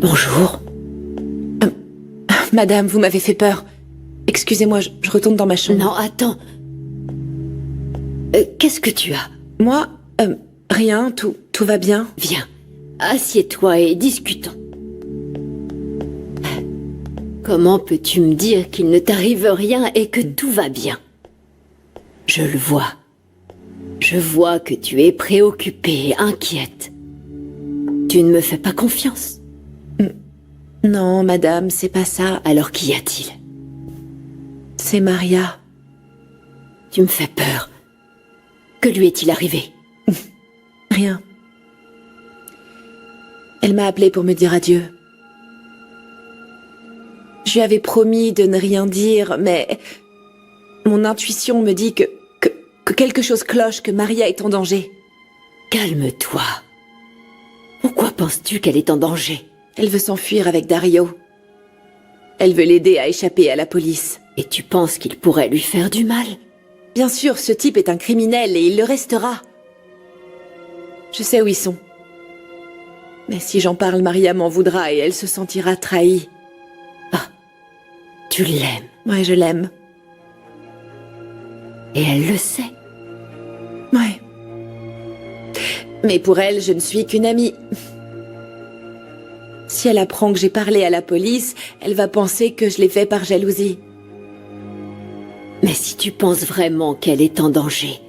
Bonjour. Madame, vous m'avez fait peur. Excusez-moi, je retourne dans ma chambre. Non, attends. Qu'est-ce que tu as? Moi, rien, tout va bien. Viens, assieds-toi et discutons. Comment peux-tu me dire qu'il ne t'arrive rien et que tout va bien? Je le vois. Je vois que tu es préoccupée, inquiète. Tu ne me fais pas confiance. Non, madame, c'est pas ça. Alors qu'y a-t-il? C'est Maria. Tu me fais peur. Que lui est-il arrivé? Rien. Elle m'a appelé pour me dire adieu. Je lui avais promis de ne rien dire, mais mon intuition me dit que quelque chose cloche, que Maria est en danger. Calme-toi. Pourquoi penses-tu qu'elle est en danger? Elle veut s'enfuir avec Dario. Elle veut l'aider à échapper à la police. Et tu penses qu'il pourrait lui faire du mal? Bien sûr, ce type est un criminel et il le restera. Je sais où ils sont. Mais si j'en parle, Maria m'en voudra et elle se sentira trahie. Ah, tu l'aimes. Ouais, je l'aime. Et elle le sait. Ouais. Mais pour elle, je ne suis qu'une amie. Si elle apprend que j'ai parlé à la police, elle va penser que je l'ai fait par jalousie. Mais si tu penses vraiment qu'elle est en danger,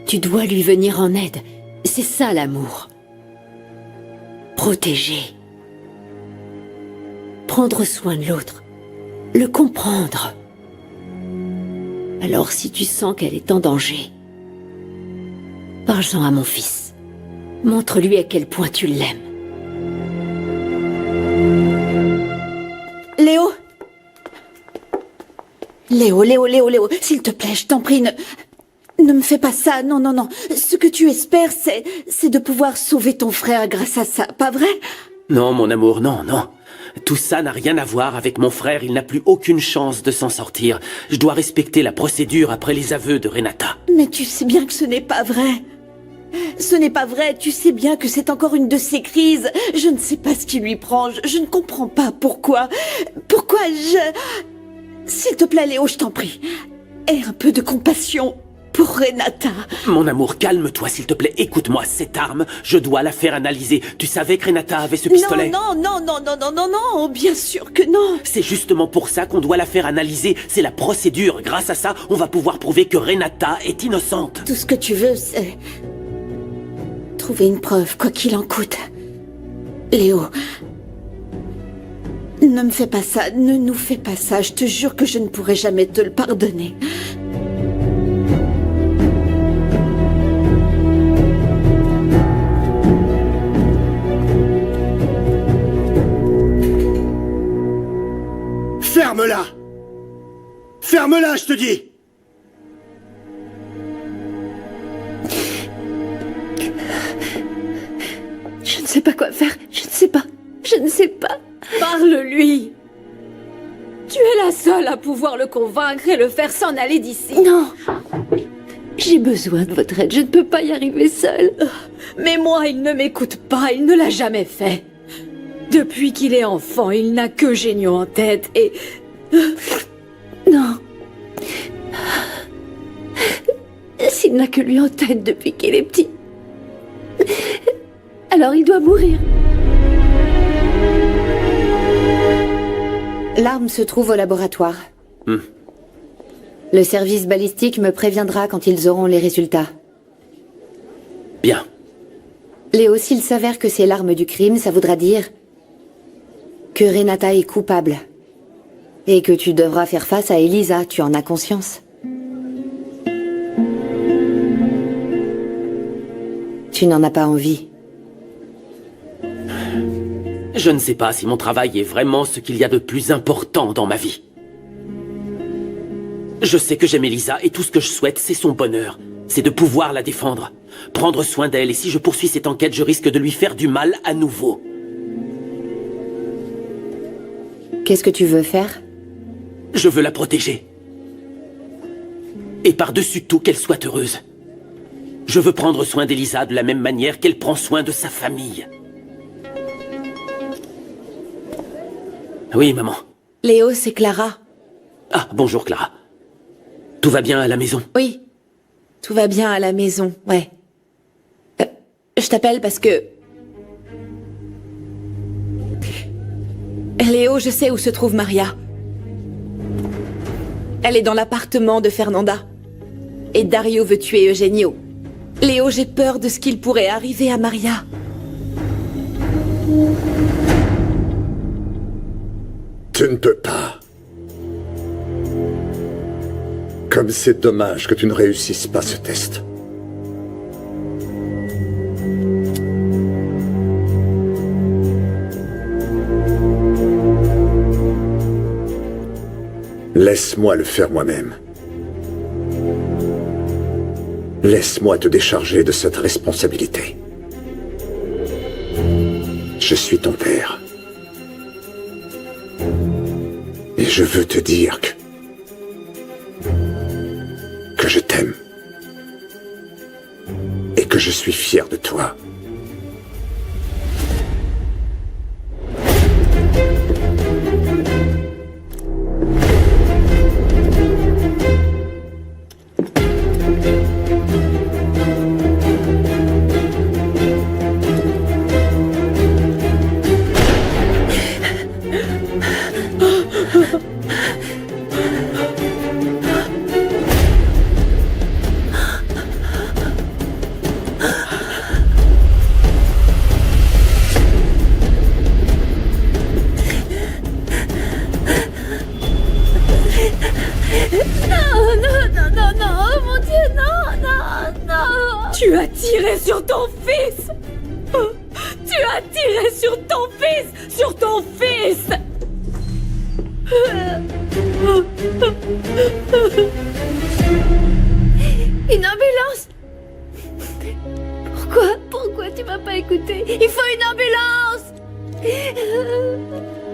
tu dois lui venir en aide. C'est ça l'amour. Protéger. Prendre soin de l'autre. Le comprendre. Alors si tu sens qu'elle est en danger, parle-en à mon fils. Montre-lui à quel point tu l'aimes. Léo, s'il te plaît, je t'en prie, ne me fais pas ça, non. Ce que tu espères, c'est de pouvoir sauver ton frère grâce à ça, pas vrai? Non, mon amour, non. Tout ça n'a rien à voir avec mon frère, il n'a plus aucune chance de s'en sortir. Je dois respecter la procédure après les aveux de Renata. Mais tu sais bien que ce n'est pas vrai. Ce n'est pas vrai, tu sais bien que c'est encore une de ces crises. Je ne sais pas ce qui lui prend, je ne comprends pas pourquoi. S'il te plaît, Léo, je t'en prie. Aie un peu de compassion pour Renata. Mon amour, calme-toi, s'il te plaît. Écoute-moi, cette arme, je dois la faire analyser. Tu savais que Renata avait ce pistolet? Non, bien sûr que non. C'est justement pour ça qu'on doit la faire analyser. C'est la procédure. Grâce à ça, on va pouvoir prouver que Renata est innocente. Tout ce que tu veux, c'est trouver une preuve, quoi qu'il en coûte. Léo, ne me fais pas ça, ne nous fais pas ça. Je te jure que je ne pourrai jamais te le pardonner. Ferme-la! Ferme-la, je te dis! Je ne sais pas quoi faire, je ne sais pas. Parle-lui. Tu es la seule à pouvoir le convaincre et le faire s'en aller d'ici. Non. J'ai besoin de votre aide, je ne peux pas y arriver seule. Mais moi, il ne m'écoute pas, il ne l'a jamais fait. Depuis qu'il est enfant, il n'a que Génio en tête et... Non. S'il n'a que lui en tête depuis qu'il est petit, alors il doit mourir. L'arme se trouve au laboratoire. Le service balistique me préviendra quand ils auront les résultats. Bien. Léo, s'il s'avère que c'est l'arme du crime, ça voudra dire que Renata est coupable. Et que tu devras faire face à Elisa, tu en as conscience. Tu n'en as pas envie. Je ne sais pas si mon travail est vraiment ce qu'il y a de plus important dans ma vie. Je sais que j'aime Elisa et tout ce que je souhaite, c'est son bonheur. C'est de pouvoir la défendre, prendre soin d'elle, et si je poursuis cette enquête, je risque de lui faire du mal à nouveau. Qu'est-ce que tu veux faire? Je veux la protéger. Et par-dessus tout, qu'elle soit heureuse. Je veux prendre soin d'Elisa de la même manière qu'elle prend soin de sa famille. Oui, maman. Léo, c'est Clara. Ah, bonjour, Clara. Tout va bien à la maison? Oui, tout va bien à la maison, ouais. Je t'appelle parce que... Léo, je sais où se trouve Maria. Elle est dans l'appartement de Fernanda. Et Dario veut tuer Eugenio. Léo, j'ai peur de ce qu'il pourrait arriver à Maria. Tu ne peux pas. Comme c'est dommage que tu ne réussisses pas ce test. Laisse-moi le faire moi-même. Laisse-moi te décharger de cette responsabilité. Je suis ton père. Et je veux te dire que je t'aime. Et que je suis fier de toi. Tu as tiré sur ton fils! Tu as tiré sur ton fils! Sur ton fils! Une ambulance! Pourquoi tu m'as pas écouté? Il faut une ambulance!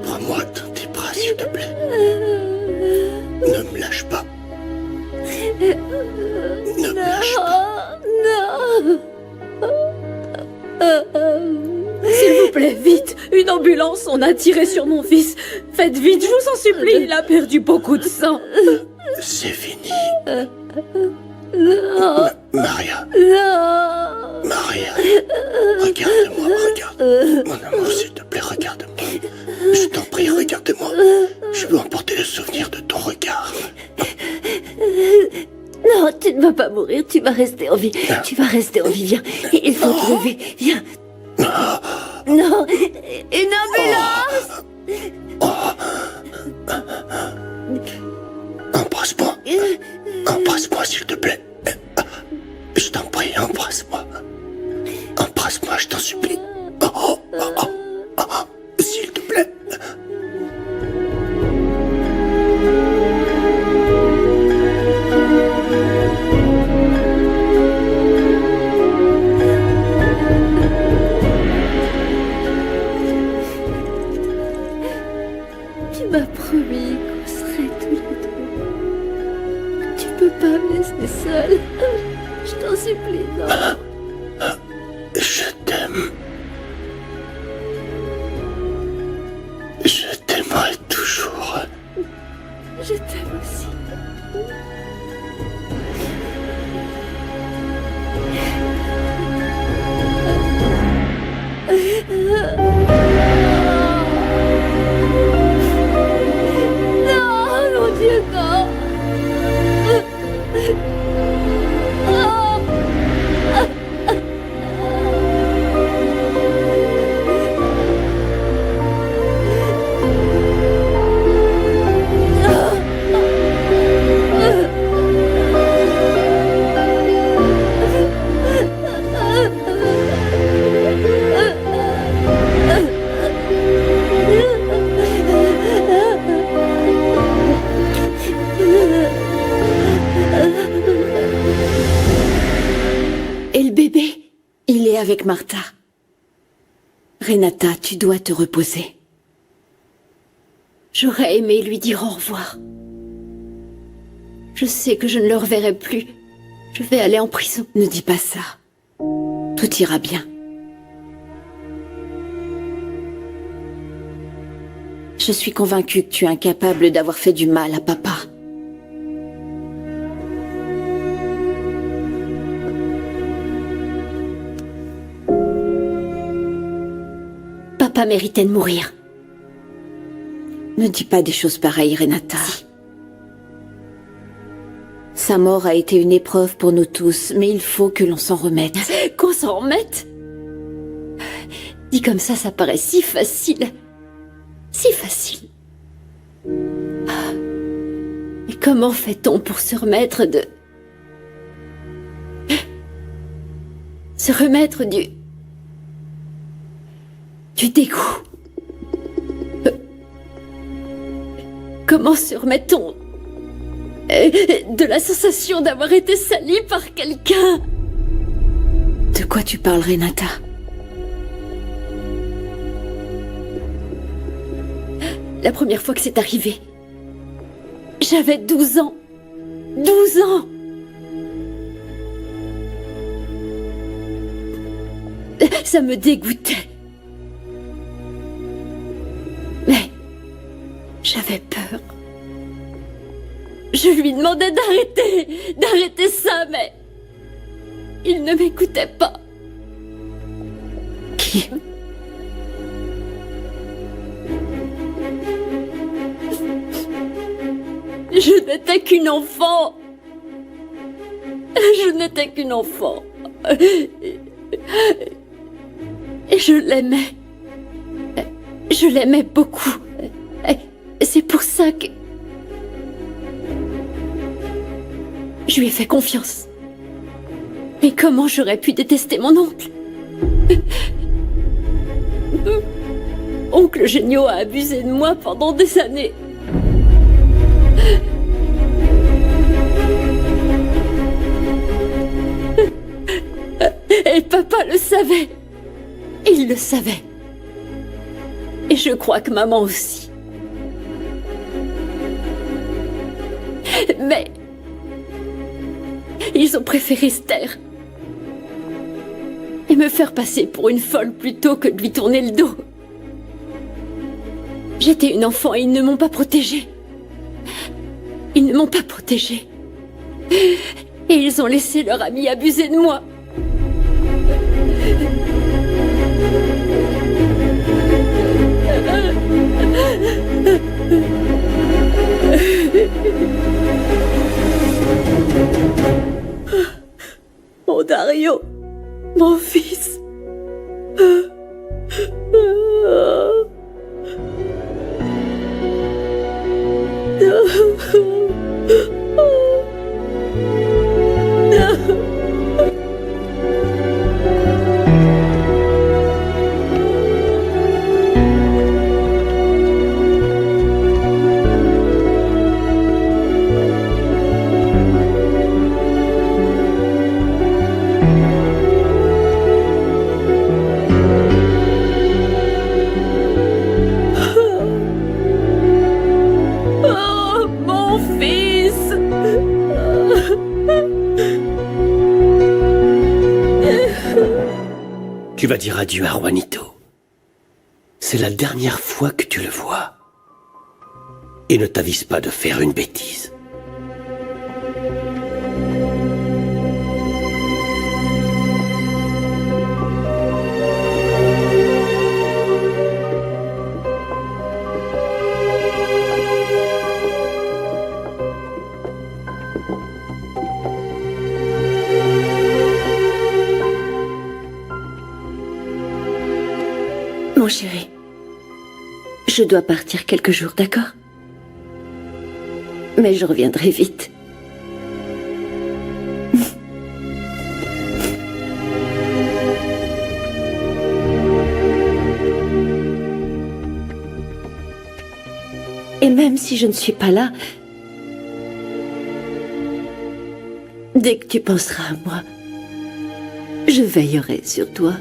Prends-moi dans tes bras, s'il te plaît. Ne me lâche pas. Ne me lâche pas. Non! S'il vous plaît, vite! Une ambulance, on a tiré sur mon fils! Faites vite, je vous en supplie, il a perdu beaucoup de sang! C'est fini. Non! Maria, Non! Maria, regarde-moi, regarde. Mon amour, s'il te plaît, regarde-moi. Je t'en prie, regarde-moi. Je veux emporter le souvenir de ton regard. Non, tu ne vas pas mourir, tu vas rester en vie. Tu vas rester en vie, viens. Il faut te lever, viens. Non, une ambulance! Embrasse-moi. Embrasse-moi, s'il te plaît. Je t'en prie, embrasse-moi. Embrasse-moi, je t'en supplie. S'il te plaît. Tu m'as promis qu'on serait tous les deux. Tu peux pas me laisser seule. Je t'en supplie, non. Je t'aime. Je t'aimerai toujours. Je t'aime aussi. Non, mon Dieu, non. Et le bébé? Il est avec Martha. Renata, tu dois te reposer. J'aurais aimé lui dire au revoir. Je sais que je ne le reverrai plus. Je vais aller en prison. Ne dis pas ça. Tout ira bien. Je suis convaincue que tu es incapable d'avoir fait du mal à papa. Papa méritait de mourir. Ne dis pas des choses pareilles, Renata. Sa mort a été une épreuve pour nous tous, mais il faut que l'on s'en remette. Qu'on s'en remette? Dit comme ça paraît si facile. Si facile. Mais comment fait-on pour se remettre de... Se remettre du dégoût? Comment se remet-on de la sensation d'avoir été sali par quelqu'un? De quoi tu parles, Renata? La première fois que c'est arrivé, j'avais 12 ans. 12 ans! Ça me dégoûtait. Mais j'avais peur. Je lui demandais d'arrêter ça, mais il ne m'écoutait pas. Qui? Je n'étais qu'une enfant. Je n'étais qu'une enfant. Et je l'aimais. Je l'aimais beaucoup. C'est pour ça que... Je lui ai fait confiance. Mais comment j'aurais pu détester mon oncle? Oncle Géniaux a abusé de moi pendant des années. Et papa le savait. Il le savait. Et je crois que maman aussi. Mais... ils ont préféré se taire. Et me faire passer pour une folle plutôt que de lui tourner le dos. J'étais une enfant et ils ne m'ont pas protégée. Ils ne m'ont pas protégée. Et ils ont laissé leur ami abuser de moi. Mon Dario, mon fils. Tu vas dire adieu à Juanito. C'est la dernière fois que tu le vois. Et ne t'avise pas de faire une bêtise. Mon chéri, je dois partir quelques jours, d'accord? Mais je reviendrai vite. Et même si je ne suis pas là, dès que tu penseras à moi, je veillerai sur toi.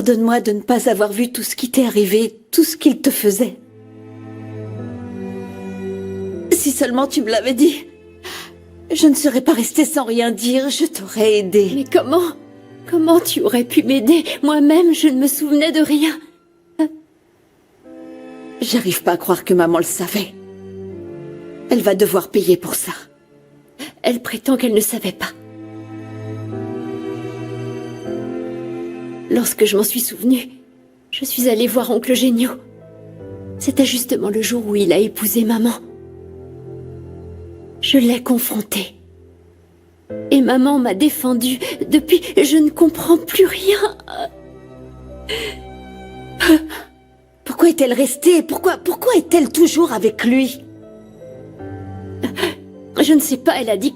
Pardonne-moi de ne pas avoir vu tout ce qui t'est arrivé, tout ce qu'il te faisait. Si seulement tu me l'avais dit, je ne serais pas restée sans rien dire, je t'aurais aidé. Mais comment tu aurais pu m'aider? Moi-même, je ne me souvenais de rien. J'arrive pas à croire que maman le savait. Elle va devoir payer pour ça. Elle prétend qu'elle ne savait pas. Lorsque je m'en suis souvenue, je suis allée voir oncle Génio. C'était justement le jour où il a épousé maman. Je l'ai confronté. Et maman m'a défendue. Depuis, je ne comprends plus rien. Pourquoi est-elle restée? Pourquoi est-elle toujours avec lui? Je ne sais pas, elle a dit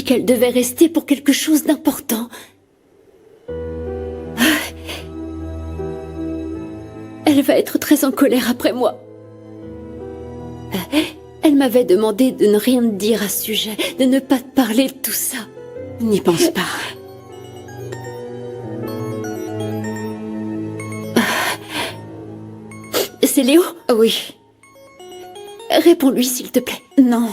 qu'elle devait rester pour quelque chose d'important. Elle va être très en colère après moi. Elle m'avait demandé de ne rien te dire à ce sujet, de ne pas te parler de tout ça. N'y pense pas. C'est Léo? Oui. Réponds-lui, s'il te plaît. Non.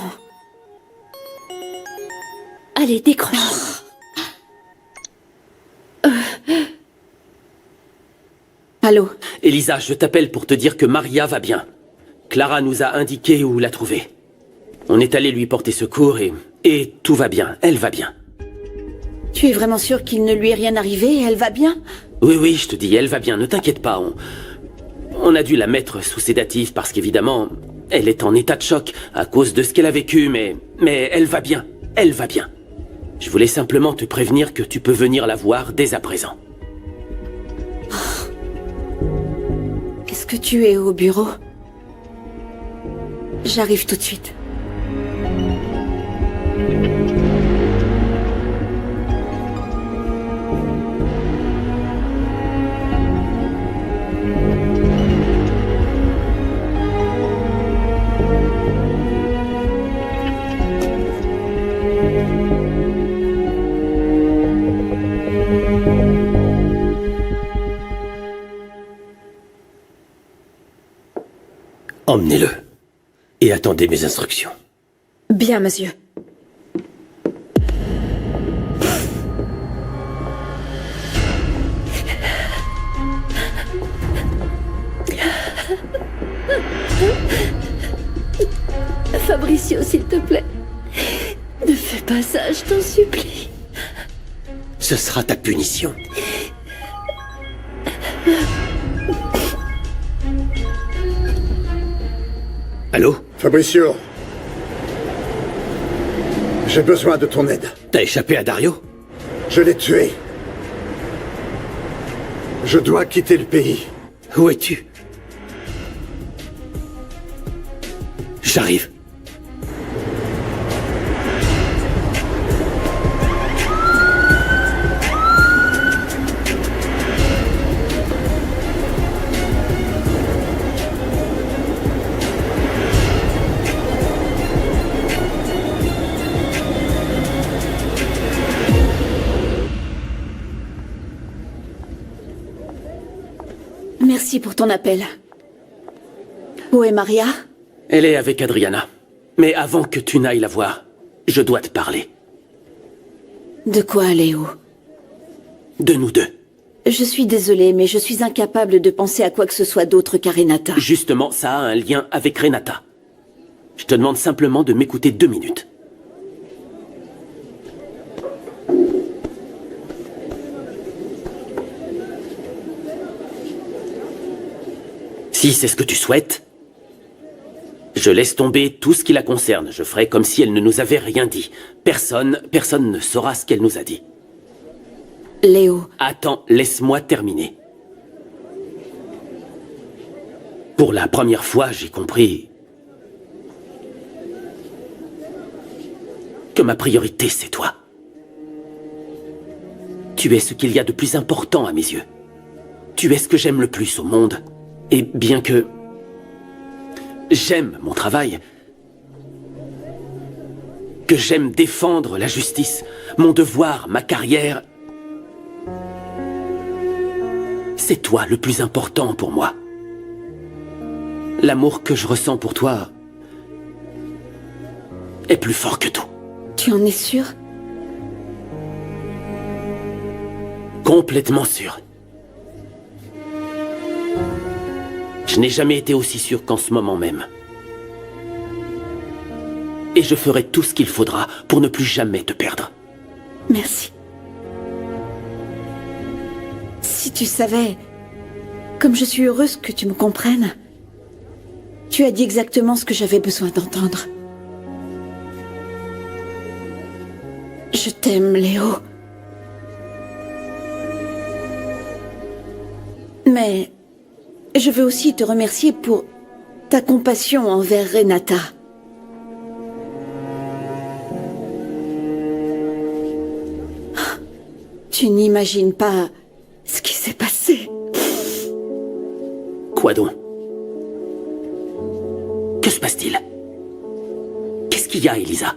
Allez, décroche. Allô? Elisa, je t'appelle pour te dire que Maria va bien. Clara nous a indiqué où la trouver. On est allé lui porter secours et tout va bien, elle va bien. Tu es vraiment sûr qu'il ne lui est rien arrivé? Elle va bien? Oui, je te dis, elle va bien, ne t'inquiète pas. On a dû la mettre sous sédatif parce qu'évidemment, elle est en état de choc à cause de ce qu'elle a vécu, mais elle va bien, elle va bien. Je voulais simplement te prévenir que tu peux venir la voir dès à présent. Est-ce que tu es au bureau? J'arrive tout de suite. Emmenez-le. Et attendez mes instructions. Bien, monsieur. Fabricio, s'il te plaît. Ne fais pas ça, je t'en supplie. Ce sera ta punition. Allô? Fabricio, j'ai besoin de ton aide. T'as échappé à Dario? Je l'ai tué. Je dois quitter le pays. Où es-tu? J'arrive. Merci pour ton appel. Où est Maria? Elle est avec Adriana. Mais avant que tu n'ailles la voir, je dois te parler. De quoi, Léo? De nous deux. Je suis désolée, mais je suis incapable de penser à quoi que ce soit d'autre qu'à Renata. Justement, ça a un lien avec Renata. Je te demande simplement de m'écouter 2 minutes. Si c'est ce que tu souhaites, je laisse tomber tout ce qui la concerne. Je ferai comme si elle ne nous avait rien dit. Personne ne saura ce qu'elle nous a dit. Léo. Attends, laisse-moi terminer. Pour la première fois, j'ai compris que ma priorité, c'est toi. Tu es ce qu'il y a de plus important à mes yeux. Tu es ce que j'aime le plus au monde. Et bien que j'aime mon travail, que j'aime défendre la justice, mon devoir, ma carrière, C'est toi le plus important pour moi. L'amour que je ressens pour toi est plus fort que tout. Tu en es sûr? Complètement sûr. Je n'ai jamais été aussi sûr qu'en ce moment même. Et je ferai tout ce qu'il faudra pour ne plus jamais te perdre. Merci. Si tu savais, comme je suis heureuse que tu me comprennes, tu as dit exactement ce que j'avais besoin d'entendre. Je t'aime, Léo. Mais je veux aussi te remercier pour ta compassion envers Renata. Tu n'imagines pas ce qui s'est passé. Quoi donc? Que se passe-t-il? Qu'est-ce qu'il y a, Elisa?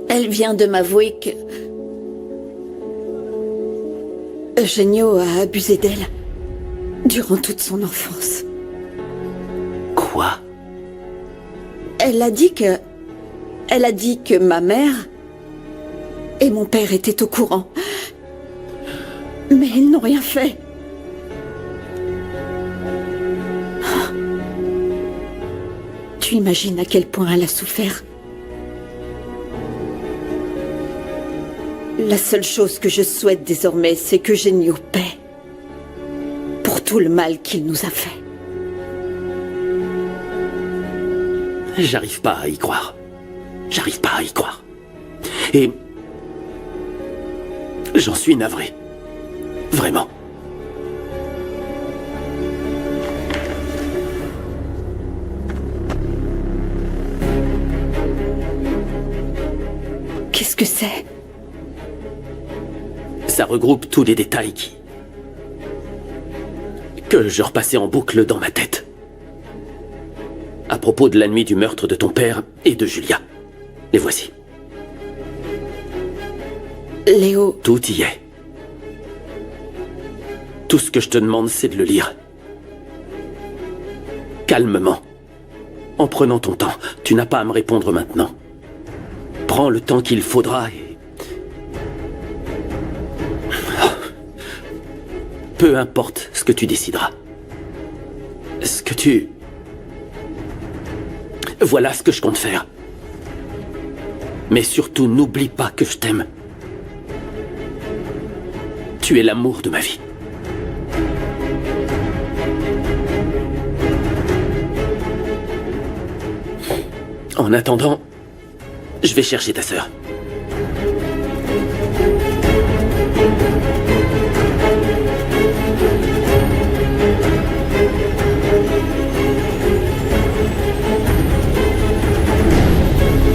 Elle vient de m'avouer que Eugenio a abusé d'elle durant toute son enfance. Quoi? Elle a dit que ma mère et mon père étaient au courant. Mais ils n'ont rien fait. Tu imagines à quel point elle a souffert. La seule chose que je souhaite désormais, c'est qu'Eugenio paie pour tout le mal qu'il nous a fait. J'arrive pas à y croire. J'arrive pas à y croire. Et j'en suis navré. Vraiment. Qu'est-ce que c'est? Ça regroupe tous les détails que je repassais en boucle dans ma tête. À propos de la nuit du meurtre de ton père et de Julia. Les voici. Léo... Tout y est. Tout ce que je te demande, c'est de le lire. Calmement. En prenant ton temps. Tu n'as pas à me répondre maintenant. Prends le temps qu'il faudra et... Peu importe ce que tu décideras. Ce que tu... Voilà ce que je compte faire. Mais surtout, n'oublie pas que je t'aime. Tu es l'amour de ma vie. En attendant, je vais chercher ta sœur.